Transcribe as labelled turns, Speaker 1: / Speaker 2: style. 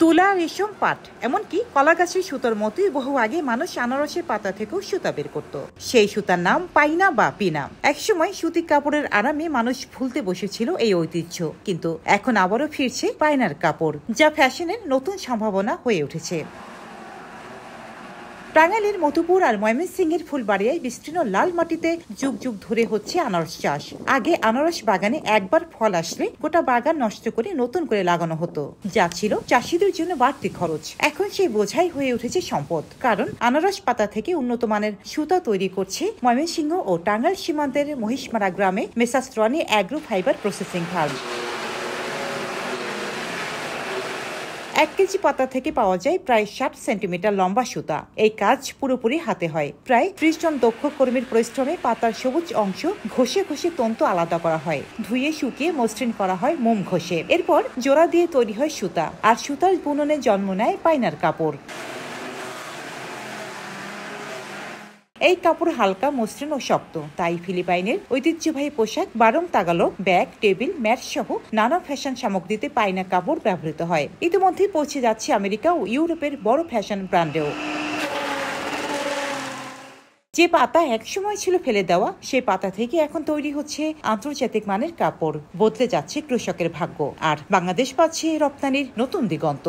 Speaker 1: তুলা, রেশম, পাট, এমনকি কলা গাছের সুতোর মতোই বহু আগে মানুষ আনারসের পাতা থেকেও সুতা বের করত। সেই সুতার নাম পাইনা বা পিনা। একসময় সুতি কাপড়ের আরামে মানুষ ভুলতে বসেছিল এই ঐতিহ্য, কিন্তু এখন আবারও ফিরছে পাইনার কাপড়, যা ফ্যাশনের নতুন সম্ভাবনা হয়ে উঠেছে। টাঙ্গাইলের মধুপুর আর ময়মনসিংহের ফুলবাড়িয়ায় বিস্তীর্ণ লাল মাটিতে যুগ যুগ ধরে হচ্ছে আনারস চাষ। আগে আনারস বাগানে একবার ফল আসলে গোটা বাগান নষ্ট করে নতুন করে লাগানো হতো, যা ছিল চাষিদের জন্য বাড়তি খরচ। এখন সেই বোঝাই হয়ে উঠেছে সম্পদ, কারণ আনারস পাতা থেকে উন্নত মানের সুতা তৈরি করছে ময়মনসিংহ ও টাঙ্গাইল সীমান্তের মহিষমারা গ্রামে messrs Roni agro fibre processing farm. 1 kg পাতা থেকে পাওয়া যায় প্রায় 60 সেন্টিমিটার লম্বা সুতা। এই কাজ পুরোপুরি হাতে হয়। প্রায় 30 জন দক্ষ কর্মীর পরিশ্রমে পাতার সবুজ অংশ ঘষে ঘষে তন্তু আলাদা করা হয়, ধুয়ে শুকিয়ে মসৃণ করা হয় মোম ঘষে। এরপর জোড়া দিয়ে তৈরি হয় সুতা, আর সুতার বুননে জন্ম নেয় পাইনার কাপড়। এই কাপড় হালকা, মসৃণ ও শক্ত, তাই ফিলিপাইনের ঐতিহ্যবাহী পোশাক, বারং তাগালগ, ব্যাগ, টেবিল, ম্যাট সহ নানা ফ্যাশন সামগ্রীতে পাইনা কাপড় ব্যবহৃত হয়। ইতিমধ্যে পৌঁছে যাচ্ছে আমেরিকা ও ইউরোপের বড় ফ্যাশন ব্র্যান্ডেও। যে পাতা একসময় ছিল ফেলে দেওয়া, সে পাতা থেকে এখন তৈরি হচ্ছে আন্তর্জাতিক মানের কাপড়। বদলে যাচ্ছে কৃষকের ভাগ্য, আর বাংলাদেশ পাচ্ছে রপ্তানির নতুন দিগন্ত।